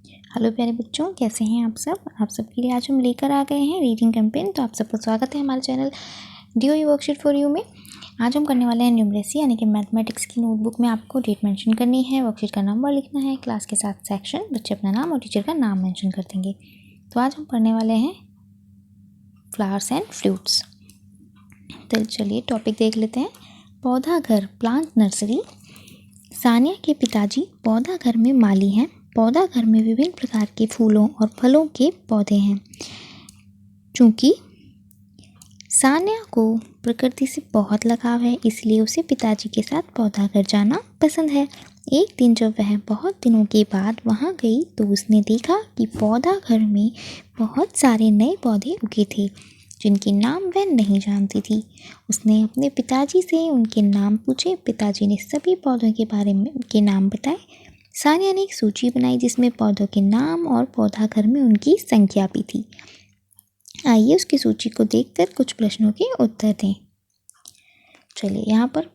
Hello प्यारे बच्चों, कैसे हैं आप सब। आप सबके लिए आज हम लेकर आ गए हैं रीडिंग कैंपेन। तो आप सबका स्वागत है हमारे channel DOE worksheet for you में। आज हम करने वाले हैं न्यूमरेसी यानी कि मैथमेटिक्स की नोटबुक में आपको डेट मेंशन करनी है, वर्कशीट का नंबर लिखना है, क्लास के साथ सेक्शन, बच्चे अपना नाम और टीचर का नाम मेंशन कर देंगे। तो आज हम पढ़ने वाले हैं फ्लावर्स एंड फ्रूट्स। तो चलिए टॉपिक देख लेते हैं। पौधा घर, प्लांट नर्सरी। सानिया के पिताजी पौधा घर में माली हैं। पौधा घर में विभिन्न प्रकार के फूलों और फलों के पौधे हैं। चूँकि सानिया को प्रकृति से बहुत लगाव है, इसलिए उसे पिताजी के साथ पौधा घर जाना पसंद है। एक दिन जब वह बहुत दिनों के बाद वहां गई तो उसने देखा कि पौधा घर में बहुत सारे नए पौधे उगे थे जिनके नाम वह नहीं जानती थी। उसने अपने पिताजी से उनके नाम पूछे। पिताजी ने सभी पौधों के बारे में के नाम बताए। सानिया ने एक सूची बनाई जिसमें पौधों के नाम और पौधा घर में उनकी संख्या भी थी। आइए उसकी सूची को देखकर कुछ प्रश्नों के उत्तर दें। चलिए यहाँ पर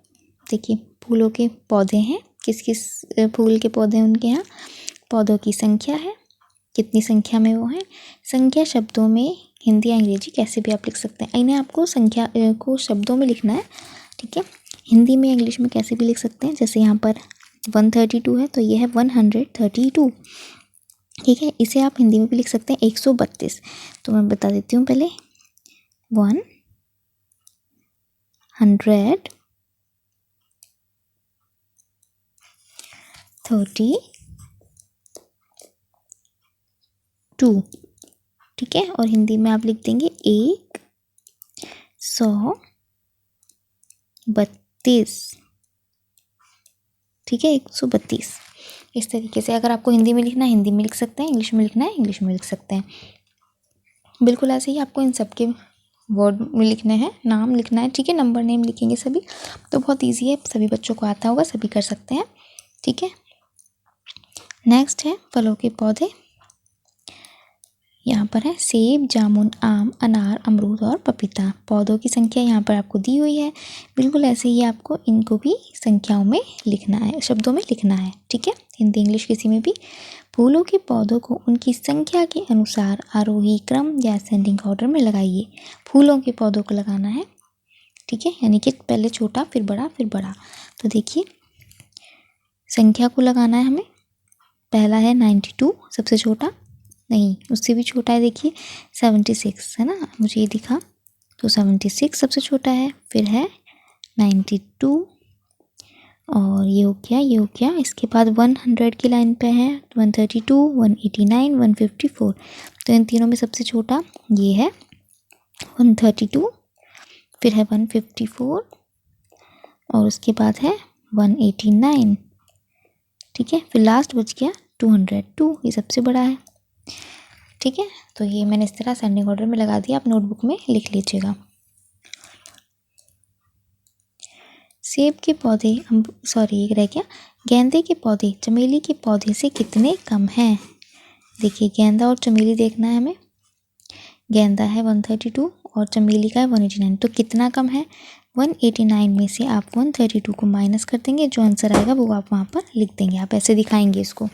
देखिए, फूलों के पौधे हैं। किस किस फूल के पौधे हैं उनके यहाँ। पौधों की संख्या है, कितनी संख्या में वो हैं। संख्या शब्दों में हिंदी या अंग्रेजी कैसे भी आप लिख सकते हैं। इन्हें आपको संख्या को शब्दों में लिखना है, ठीक है। हिंदी में इंग्लिश में कैसे भी लिख सकते हैं। जैसे यहाँ पर 132 है तो ये है 132, ठीक है। इसे आप हिंदी में भी लिख सकते हैं 132। तो मैं बता देती हूँ पहले 132, ठीक है। और हिंदी में आप लिख देंगे 132, ठीक है, 132। इस तरीके से अगर आपको हिंदी में लिखना है हिंदी में लिख सकते हैं, इंग्लिश में लिखना है इंग्लिश में लिख सकते हैं। बिल्कुल ऐसे ही आपको इन सब के वर्ड में लिखने हैं, नाम लिखना है, ठीक है। नंबर नेम लिखेंगे सभी, तो बहुत इजी है, सभी बच्चों को आता होगा, सभी कर सकते हैं, ठीक है। नेक्स्ट है फलों के पौधे। यहाँ पर है सेब, जामुन, आम, अनार, अमरूद और पपीता। पौधों की संख्या यहाँ पर आपको दी हुई है। बिल्कुल ऐसे ही आपको इनको भी संख्याओं में लिखना है, शब्दों में लिखना है, ठीक है। हिंदी इंग्लिश किसी में भी। फूलों के पौधों को उनकी संख्या के अनुसार आरोही क्रम या असेंडिंग ऑर्डर में लगाइए। फूलों के पौधों को लगाना है, ठीक है, यानी कि पहले छोटा फिर बड़ा फिर बड़ा। तो देखिए संख्या को लगाना है हमें। पहला है 92, सबसे छोटा, नहीं उससे भी छोटा है, देखिए 76 है ना, मुझे ये दिखा, तो 76 सबसे छोटा है। फिर है 92 और ये हो गया। इसके बाद 100 की लाइन पे है 132, 189, 154। तो इन तीनों में सबसे छोटा ये है 132, फिर है 154 और उसके बाद है 189, ठीक है। फिर लास्ट बच गया 202, ये सबसे बड़ा है, ठीक है। तो ये मैंने इस तरह असेंडिंग ऑर्डर में लगा दिया, आप नोटबुक में लिख लीजिएगा। सेब के पौधे, ये रह गया। गेंदे के पौधे चमेली के पौधे से कितने कम हैं। देखिए गेंदा और चमेली देखना है हमें। गेंदा है 132 और चमेली का है 189, तो कितना कम है। 189 में से आप 132 को माइनस कर देंगे, जो आंसर आएगा वो आप वहाँ पर लिख देंगे। आप ऐसे दिखाएंगे इसको,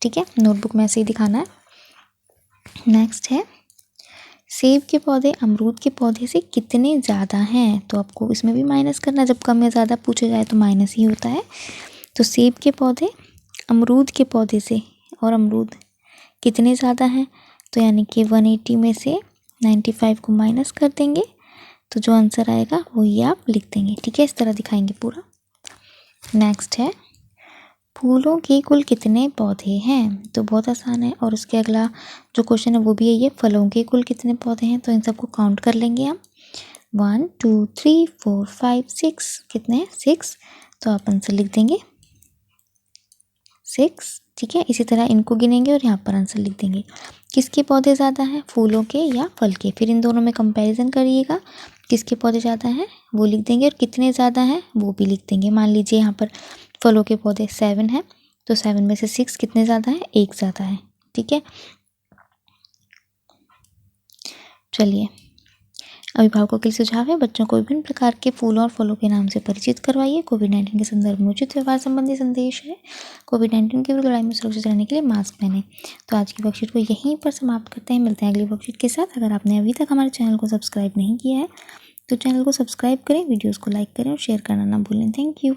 ठीक है, नोटबुक में ऐसे ही दिखाना है। नेक्स्ट है सेब के पौधे अमरूद के पौधे से कितने ज़्यादा हैं। तो आपको इसमें भी माइनस करना है, जब कम या ज़्यादा पूछा जाए तो माइनस ही होता है। तो सेब के पौधे अमरूद के पौधे से, और अमरूद कितने ज़्यादा हैं, तो यानी कि 180 में से 95 को माइनस कर देंगे, तो जो आंसर आएगा वही आप लिख देंगे, ठीक है। इस तरह दिखाएंगे पूरा। नेक्स्ट है फूलों के कुल कितने पौधे हैं। तो बहुत आसान है। और उसके अगला जो क्वेश्चन है वो भी यही है, फलों के कुल कितने पौधे हैं। तो इन सबको काउंट कर लेंगे हम, 1 2 3 4 5 6, कितने हैं 6, तो आप आंसर लिख देंगे 6, ठीक है। इसी तरह इनको गिनेंगे और यहाँ पर आंसर लिख देंगे। किसके पौधे ज़्यादा हैं, फूलों के या फल के। फिर इन दोनों में कंपैरिजन करिएगा, किसके पौधे ज़्यादा हैं वो लिख देंगे और कितने ज़्यादा हैं वो भी लिख देंगे। मान लीजिए यहाँ पर फलों के पौधे 7 हैं, तो 7 में से 6 कितने ज़्यादा है, 1 ज़्यादा है, ठीक है। चलिए अभिभावकों के लिए सुझाव है, बच्चों को विभिन्न प्रकार के फूलों और फलों के नाम से परिचित करवाइए। कोविड-19 के संदर्भ में उचित व्यवहार संबंधी संदेश है। कोविड-19 के विरुद्ध लड़ाई में सुरक्षित रहने के लिए मास्क पहने। तो आज की वर्कशीट को यहीं पर समाप्त करते हैं। मिलते हैं अगली वर्कशीट के साथ। अगर आपने अभी तक हमारे चैनल को सब्सक्राइब नहीं किया है तो चैनल को सब्सक्राइब करें, वीडियोज़ को लाइक करें और शेयर करना ना भूलें। Thank you.